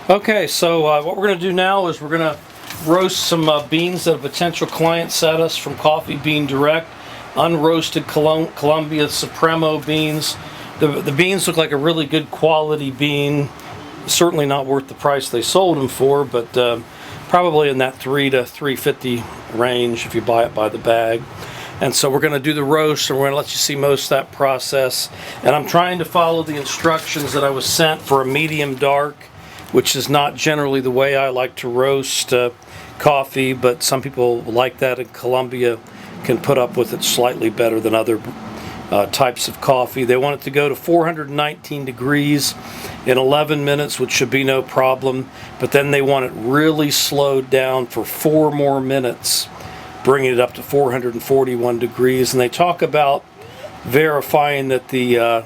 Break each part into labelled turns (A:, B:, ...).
A: Okay, so what we're going to do now is we're going to roast some beans that a potential client sent us from Coffee Bean Direct. Unroasted Columbia Supremo beans. The beans look like a really good quality bean. Certainly not worth the price they sold them for, but probably in that $3 to $3.50 range if you buy it by the bag. And so we're going to do the roast, and we're going to let you see most of that process. And I'm trying to follow the instructions that I was sent for a medium dark, which is not generally the way I like to roast coffee, but some people like that, and Columbia can put up with it slightly better than other types of coffee. They want it to go to 419 degrees in 11 minutes, which should be no problem, but then they want it really slowed down for 4 more minutes, bringing it up to 441 degrees. And they talk about verifying that they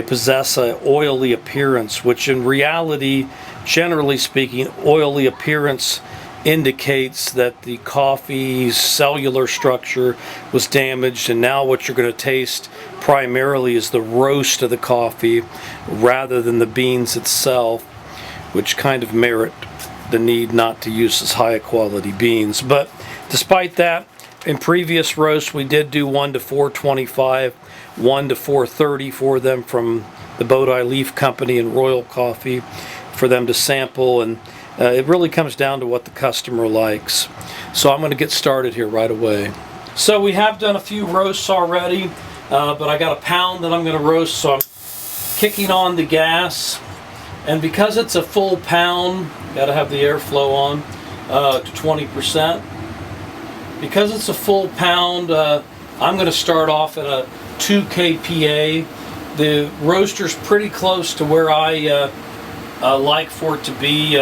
A: possess an oily appearance, which in reality, generally speaking, oily appearance indicates that the coffee's cellular structure was damaged, and now what you're going to taste primarily is the roast of the coffee rather than the beans itself, which kind of merit the need not to use as high quality beans. But despite that, in previous roasts we did do 1 to 425, 1 to 430 for them from the Bodhi Leaf Company and Royal Coffee for them to sample, and it really comes down to what the customer likes. So I'm going to get started here right away. So we have done a few roasts already, but I got a pound that I'm going to roast, so I'm kicking on the gas. And because it's a full pound, got to have the airflow on to 20%. Because it's a full pound, I'm going to start off at a 2 kPa. The roaster's pretty close to where I like for it to be,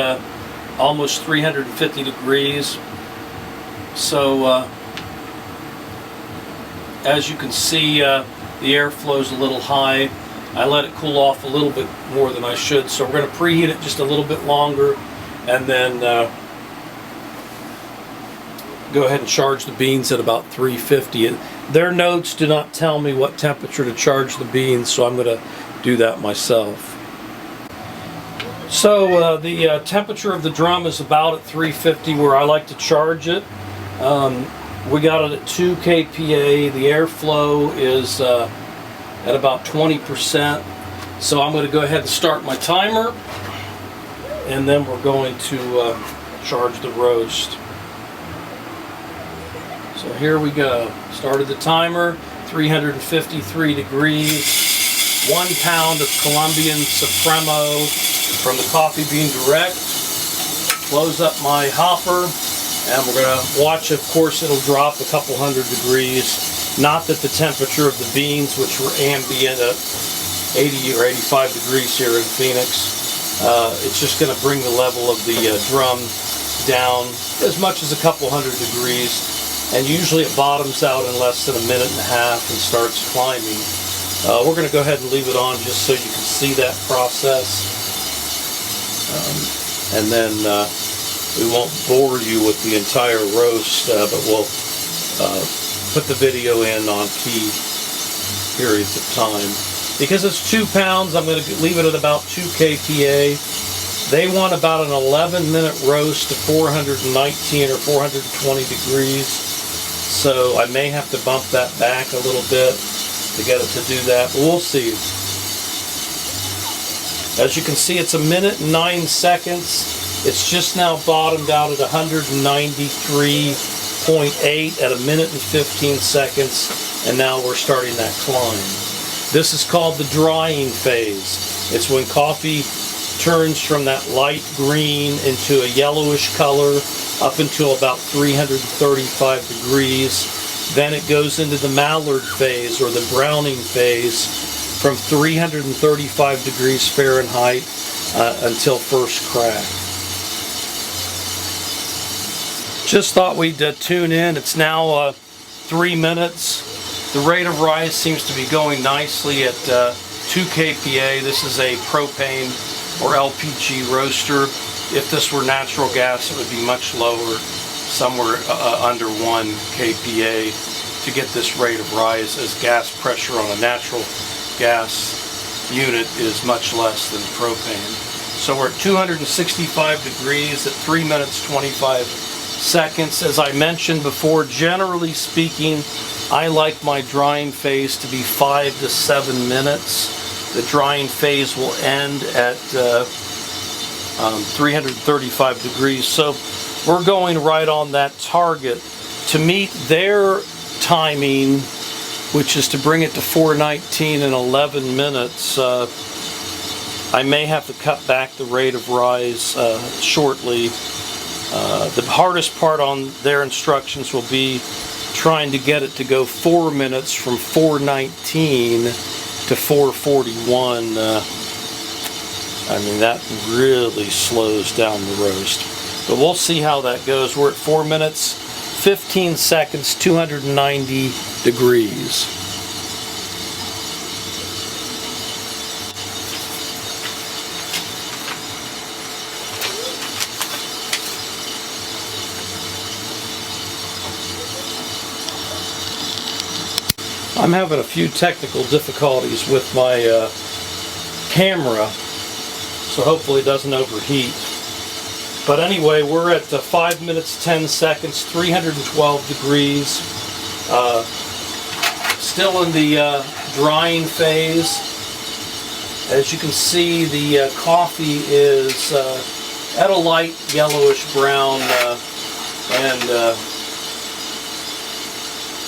A: almost 350 degrees. So as you can see, the airflow's a little high. I let it cool off a little bit more than I should, so we're going to preheat it just a little bit longer, and then go ahead and charge the beans at about 350. Their notes do not tell me what temperature to charge the beans, so I'm going to do that myself. So the temperature of the drum is about at 350 where I like to charge it. We got it at 2 kPa. The airflow is at about 20%. So I'm going to go ahead and start my timer, and then we're going to charge the roast. So here we go. Started the timer, 353 degrees, 1 pound of Colombian Supremo from the Coffee Bean Direct. Close up my hopper, and we're going to watch. Of course, it'll drop a couple hundred degrees. Not that the temperature of the beans, which were ambient at 80 or 85 degrees here in Phoenix, it's just going to bring the level of the drum down as much as a couple hundred degrees. And usually it bottoms out in less than a minute and a half and starts climbing. We're going to go ahead and leave it on just so you can see that process. And then we won't bore you with the entire roast, but we'll put the video in on key periods of time. Because it's 2 pounds, I'm going to leave it at about 2 kPa. They want about an 11-minute roast to 419 or 420 degrees. So I may have to bump that back a little bit to get it to do that, but we'll see. As you can see, it's 1 minute and 9 seconds. It's just now bottomed out at 193.8 at 1 minute and 15 seconds, and now we're starting that climb. This is called the drying phase. It's when coffee turns from that light green into a yellowish color up until about 335 degrees. Then it goes into the Mallard Phase, or the browning phase, from 335 degrees Fahrenheit until first crack. Just thought we'd tune in. It's now 3 minutes. The rate of rise seems to be going nicely at 2 kPa. This is a propane or LPG roaster. If this were natural gas, it would be much lower, somewhere under 1 kPa to get this rate of rise, as gas pressure on a natural gas unit is much less than propane. So we're at 265 degrees at 3 minutes 25 seconds. As I mentioned before, generally speaking, I like my drying phase to be 5 to 7 minutes. The drying phase will end at 335 degrees. So we're going right on that target. To meet their timing, which is to bring it to 419 in 11 minutes, I may have to cut back the rate of rise shortly. The hardest part on their instructions will be trying to get it to go 4 minutes from 419 to 441. I mean, that really slows down the roast. But we'll see how that goes. We're at 4 minutes, 15 seconds, 290 degrees. I'm having a few technical difficulties with my camera, so hopefully it doesn't overheat. But anyway, we're at 5 minutes 10 seconds, 312 degrees. Still in the drying phase. As you can see, the coffee is at a light yellowish brown, and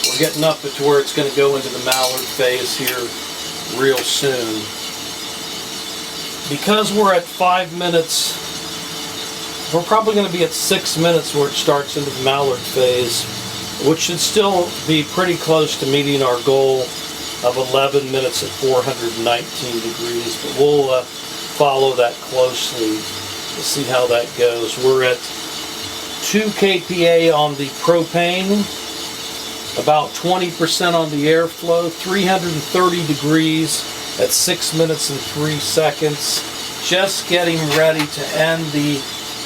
A: we're getting up to where it's going to go into the Mallard phase here real soon. Because we're at 5 minutes, we're probably going to be at 6 minutes where it starts into the Mallard phase, which should still be pretty close to meeting our goal of 11 minutes at 419 degrees. But we'll follow that closely to see how that goes. We're at 2 kPa on the propane, about 20% on the airflow, 330 degrees at 6 minutes and 3 seconds. Just getting ready to end the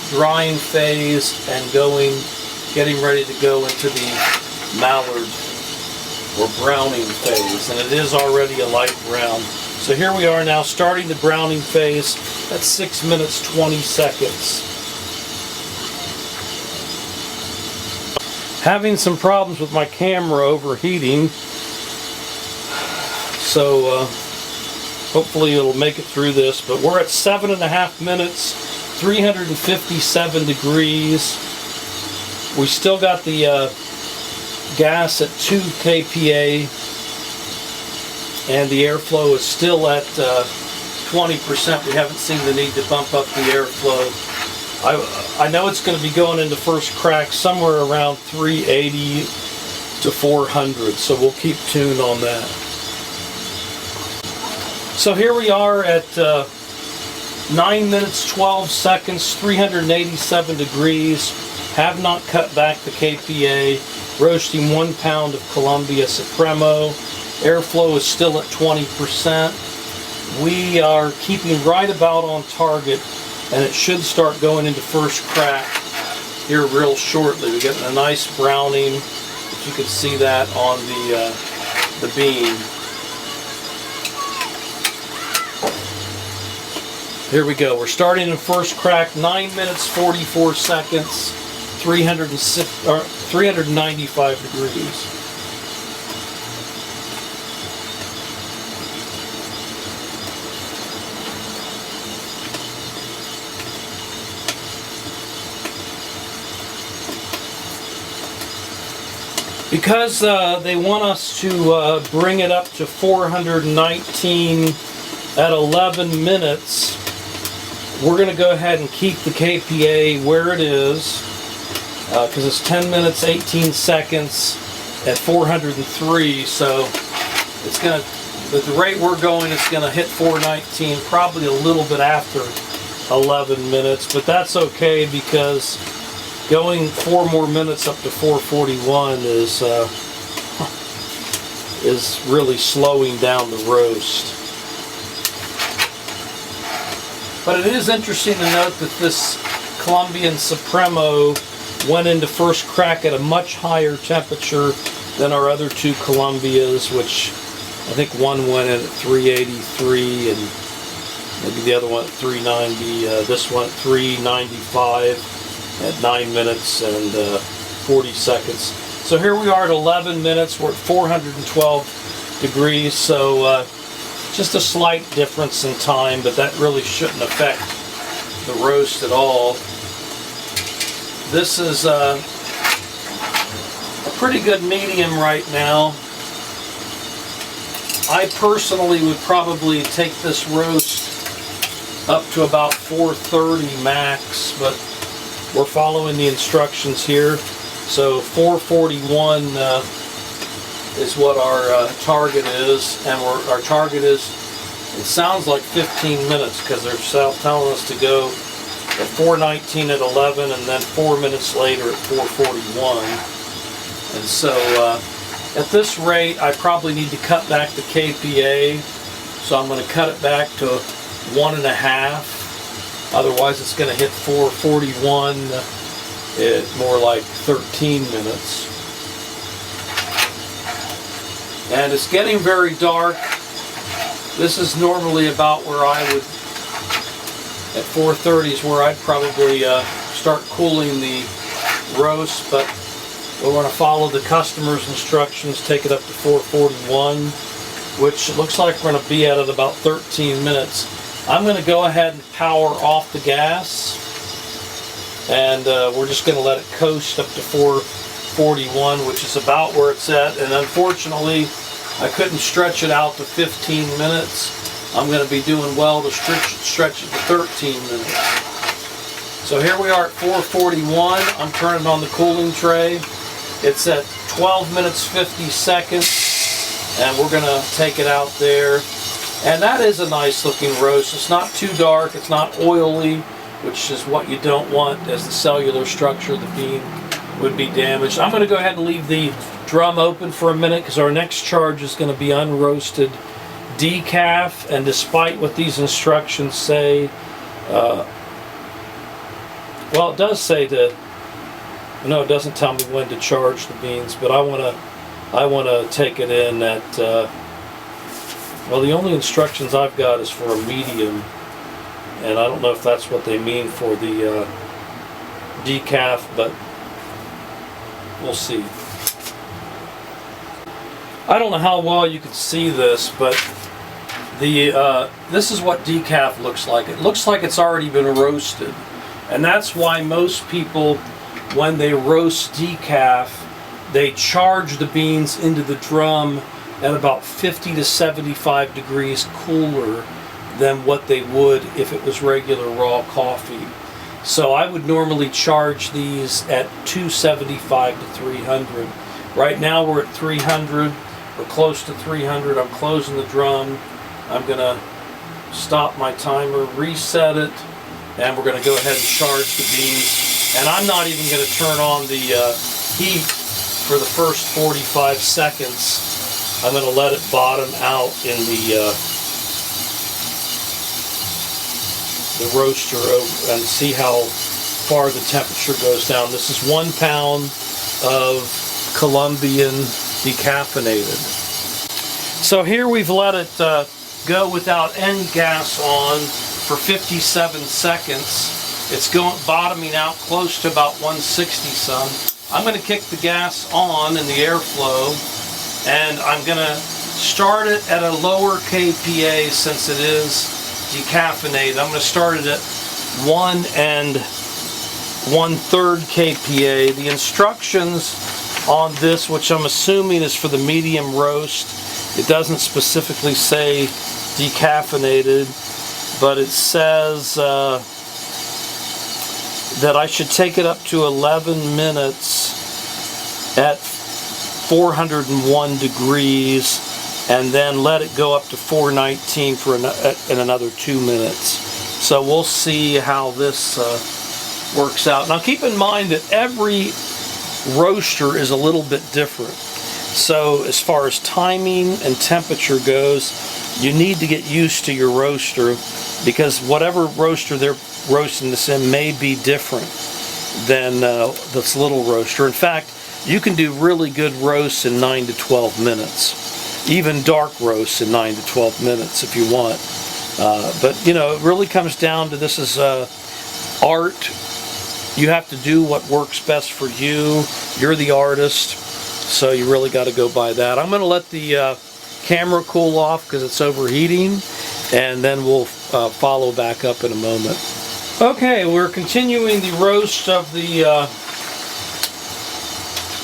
A: drying phase and getting ready to go into the Mallard or browning phase. And it is already a light brown. So here we are now starting the browning phase at 6 minutes 20 seconds. Having some problems with my camera overheating, so hopefully it'll make it through this. But we're at 7.5 minutes, 357 degrees. We still got the gas at 2 kPa, and the airflow is still at 20%. We haven't seen the need to bump up the airflow. I know it's going to be going into first crack somewhere around 380 to 400, so we'll keep tuned on that. So here we are at 9 minutes 12 seconds, 387 degrees. Have not cut back the kPa. Roasting 1 pound of Columbia Supremo. Airflow is still at 20%. We are keeping right about on target, and it should start going into first crack here real shortly. We're getting a nice browning, if you can see that on the bean. Here we go. We're starting in first crack, 9 minutes 44 seconds, 395 degrees. Because they want us to bring it up to 419 at 11 minutes, we're going to go ahead and keep the kPa where it is, because it's 10 minutes 18 seconds at 403. So it's going to, at the rate we're going, it's going to hit 419 probably a little bit after 11 minutes, but that's okay, because going 4 more minutes up to 441 is really slowing down the roast. But it is interesting to note that this Colombian Supremo went into first crack at a much higher temperature than our other 2 Colombias, which I think one went in at 383 and Maybe the other one at 390. This one at 395 at 9 minutes and 40 seconds. So here we are at 11 minutes. We're at 412 degrees. So just a slight difference in time, but that really shouldn't affect the roast at all. This is a pretty good medium right now. I personally would probably take this roast up to about 430 max, but we're following the instructions here. So 441 is what our target is, and our target is, it sounds like 15 minutes because they're telling us to go at 419 at 11 and then 4 minutes later at 441. And so at this rate I probably need to cut back the KPA, so I'm going to cut it back to 1.5. Otherwise it's going to hit 441 at more like 13 minutes. And it's getting very dark. This is normally about where I would, at 4:30 is where I'd probably start cooling the roast, but we're going to follow the customer's instructions, take it up to 441, which it looks like we're going to be at about 13 minutes. I'm going to go ahead and power off the gas, and we're just going to let it coast up to 441, which is about where it's at. And unfortunately, I couldn't stretch it out to 15 minutes. I'm going to be doing well to stretch it to 13 minutes. So here we are at 441. I'm turning on the cooling tray. It's at 12 minutes 50 seconds, and we're going to take it out there. And that is a nice looking roast. It's not too dark, it's not oily, which is what you don't want, as the cellular structure of the bean would be damaged. I'm going to go ahead and leave the drum open for a minute because our next charge is going to be unroasted decaf, and despite what these instructions say, well, it does say to, no, it doesn't tell me when to charge the beans, but I want to take it in at, well, the only instructions I've got is for a medium, and I don't know if that's what they mean for the decaf, but we'll see. I don't know how well you can see this, but this is what decaf looks like. It looks like it's already been roasted, and that's why most people, when they roast decaf, they charge the beans into the drum at about 50 to 75 degrees cooler than what they would if it was regular raw coffee. So I would normally charge these at 275 to 300. Right now we're at 300. We're close to 300. I'm closing the drum. I'm going to stop my timer, reset it, and we're going to go ahead and charge the beans. And I'm not even going to turn on the heat for the first 45 seconds. I'm going to let it bottom out in the roaster and see how far the temperature goes down. This is 1 pound of Colombian decaffeinated. So here we've let it go without any gas on for 57 seconds. It's bottoming out close to about 160 some. I'm going to kick the gas on in the airflow, and I'm going to start it at a lower KPA since it is decaffeinated. I'm going to start it at 1 1/3 KPA. The instructions on this, which I'm assuming is for the medium roast, it doesn't specifically say decaffeinated, but it says that I should take it up to 11 minutes at 401 degrees and then let it go up to 419 in another 2 minutes. So we'll see how this works out. Now keep in mind that every roaster is a little bit different. So as far as timing and temperature goes, you need to get used to your roaster, because whatever roaster they're roasting this in may be different than this little roaster. In fact, you can do really good roasts in 9 to 12 minutes. Even dark roasts in 9 to 12 minutes if you want. But you know, it really comes down to this is art. You have to do what works best for you. You're the artist, so you really got to go by that. I'm going to let the camera cool off because it's overheating, and then we'll follow back up in a moment. Okay, we're continuing the roast of the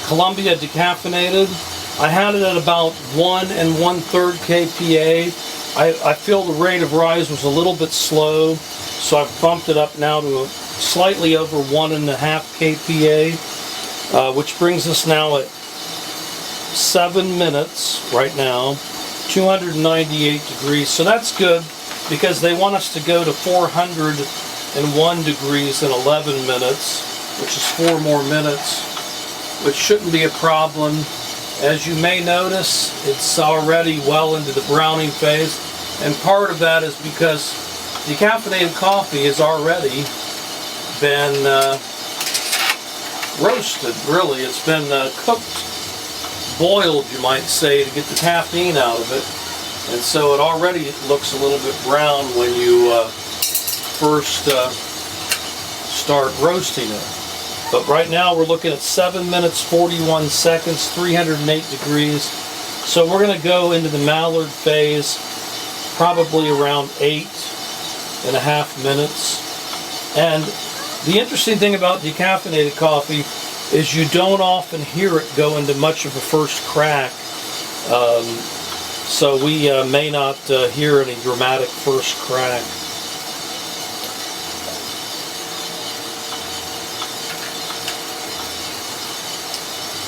A: Columbia decaffeinated. I had it at about 1 1/3 kPa. I feel the rate of rise was a little bit slow, so I've bumped it up now to slightly over 1.5 kPa, which brings us now at 7 minutes right now, 298 degrees. So that's good because they want us to go to 401 degrees in 11 minutes, which is 4 more minutes, which shouldn't be a problem. As you may notice, it's already well into the browning phase, and part of that is because decaffeinated coffee has already been roasted, really. It's been cooked, boiled, you might say, to get the caffeine out of it. And so it already looks a little bit brown when you first start roasting it. But right now we're looking at 7 minutes, 41 seconds, 308 degrees. So we're going to go into the Mallard phase probably around 8.5 minutes. And the interesting thing about decaffeinated coffee is you don't often hear it go into much of a first crack. So we may not hear any dramatic first crack.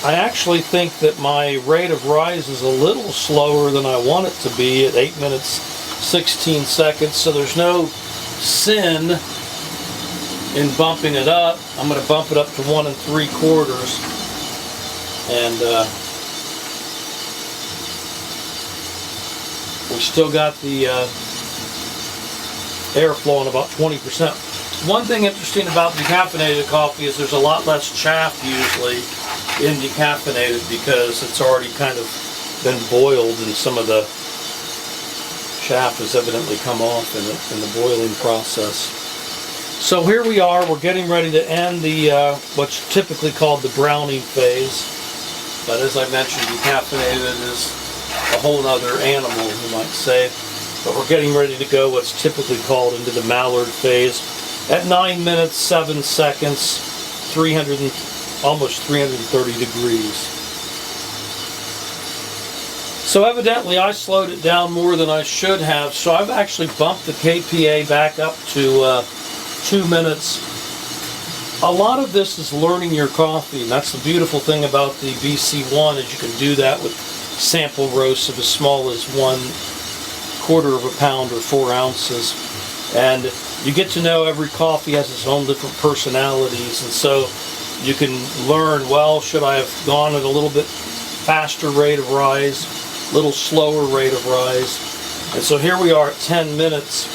A: I actually think that my rate of rise is a little slower than I want it to be at 8 minutes 16 seconds, so there's no sin in bumping it up. I'm going to bump it up to 1 3/4, and we still got the air flowing about 20%. One thing interesting about decaffeinated coffee is there's a lot less chaff usually in decaffeinated because it's already kind of been boiled and some of the chaff has evidently come off in the boiling process. So here we are, we're getting ready to end the what's typically called the browning phase, but as I mentioned, decaffeinated is a whole other animal, you might say. But we're getting ready to go what's typically called into the Mallard phase at 9 minutes 7 seconds, almost 330 degrees. So evidently I slowed it down more than I should have, so I've actually bumped the kPa back up to 2 minutes. A lot of this is learning your coffee, and that's the beautiful thing about the BC-1 is you can do that with sample roasts of as small as 1/4 pound or 4 ounces. And you get to know every coffee has its own different personalities, and so you can learn, well, should I have gone at a little bit faster rate of rise, a little slower rate of rise. And so here we are at 10 minutes,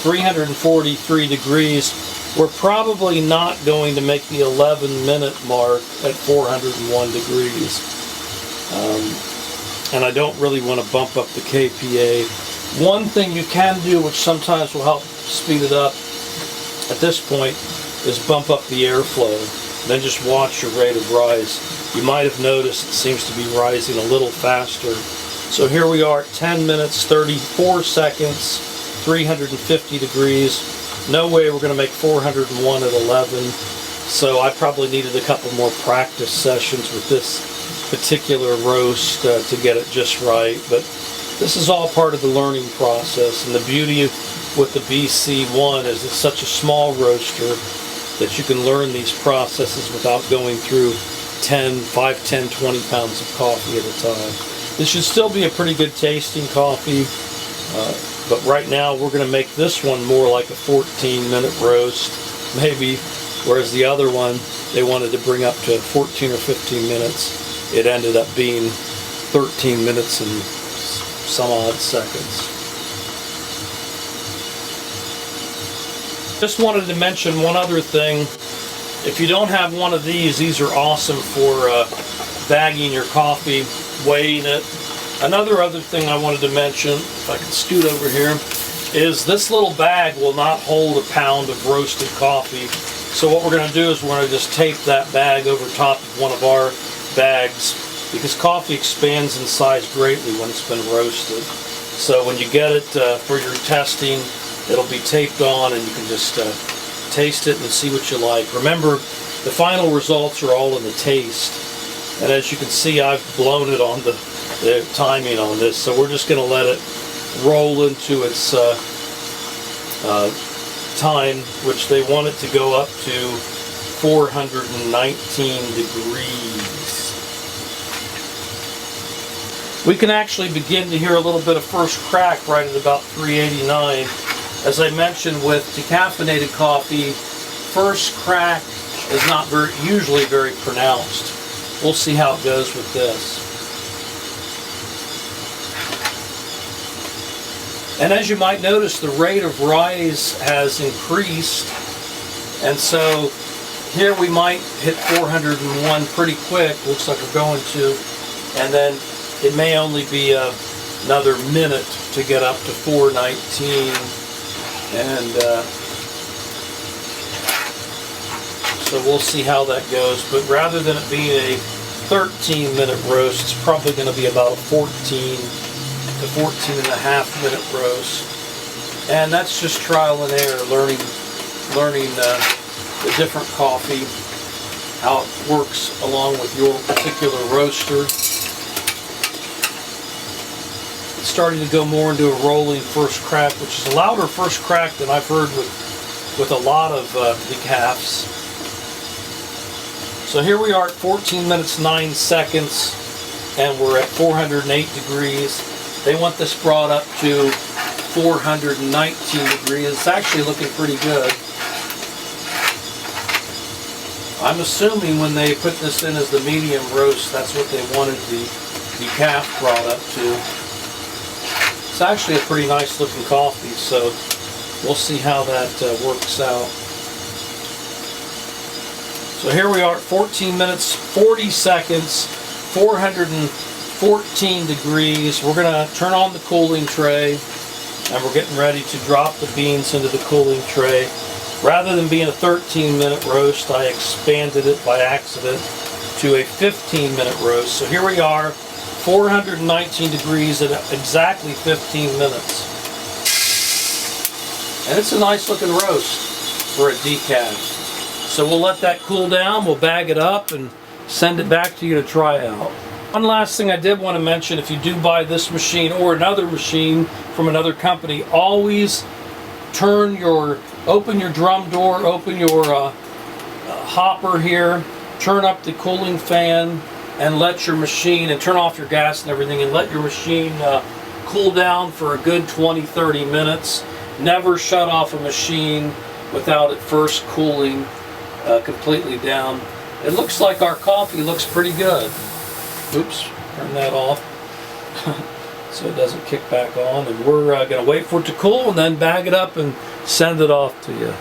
A: 343 degrees. We're probably not going to make the 11-minute mark at 401 degrees. And I don't really want to bump up the kPa. One thing you can do, which sometimes will help speed it up at this point, is bump up the airflow. Then just watch your rate of rise. You might have noticed it seems to be rising a little faster. So here we are at 10 minutes, 34 seconds, 350 degrees. No way we're going to make 401 at 11. So I probably needed a couple more practice sessions with this particular roast to get it just right. But this is all part of the learning process. And the beauty with the BC-1 is it's such a small roaster that you can learn these processes without going through 5, 10, 20 pounds of coffee at a time. This should still be a pretty good tasting coffee, but right now we're going to make this one more like a 14-minute roast, maybe, whereas the other one they wanted to bring up to 14 or 15 minutes. It ended up being 13 minutes and some odd seconds. Just wanted to mention one other thing. If you don't have one of these are awesome for bagging your coffee, weighing it. Another thing I wanted to mention, if I can scoot over here, is this little bag will not hold a pound of roasted coffee. So what we're going to do is we're going to just tape that bag over top of one of our bags, because coffee expands in size greatly when it's been roasted. So when you get it for your testing, it'll be taped on and you can just taste it and see what you like. Remember, the final results are all in the taste. And as you can see, I've blown it on the timing on this. So we're just going to let it roll into its time, which they want it to go up to 419 degrees. We can actually begin to hear a little bit of first crack right at about 389. As I mentioned, with decaffeinated coffee, first crack is not usually very pronounced. We'll see how it goes with this. And as you might notice, the rate of rise has increased. And so here we might hit 401 pretty quick. Looks like we're going to. And then it may only be another minute to get up to 419. And so we'll see how that goes. But rather than it being a 13-minute roast, it's probably going to be about a 14 to 14 and a half minute roast. And that's just trial and error, learning the different coffee, how it works along with your particular roaster. It's starting to go more into a rolling first crack, which is a louder first crack than I've heard with a lot of decafs. So here we are at 14 minutes 9 seconds, and we're at 408 degrees. They want this brought up to 419 degrees. It's actually looking pretty good. I'm assuming when they put this in as the medium roast, that's what they wanted the decaf brought up to. It's actually a pretty nice looking coffee, so we'll see how that works out. So here we are at 14 minutes, 40 seconds, 414 degrees. We're going to turn on the cooling tray, and we're getting ready to drop the beans into the cooling tray. Rather than being a 13-minute roast, I expanded it by accident to a 15-minute roast. So here we are, 419 degrees at exactly 15 minutes. And it's a nice looking roast for a decaf. So we'll let that cool down, we'll bag it up and send it back to you to try out. One last thing I did want to mention, if you do buy this machine or another machine from another company, always open your drum door, open your hopper here, turn up the cooling fan, and let your machine, and turn off your gas and everything, and let your machine cool down for a good 20-30 minutes. Never shut off a machine without it first cooling completely down. It looks like our coffee looks pretty good. Oops, turn that off so it doesn't kick back on. And we're going to wait for it to cool and then bag it up and send it off to you.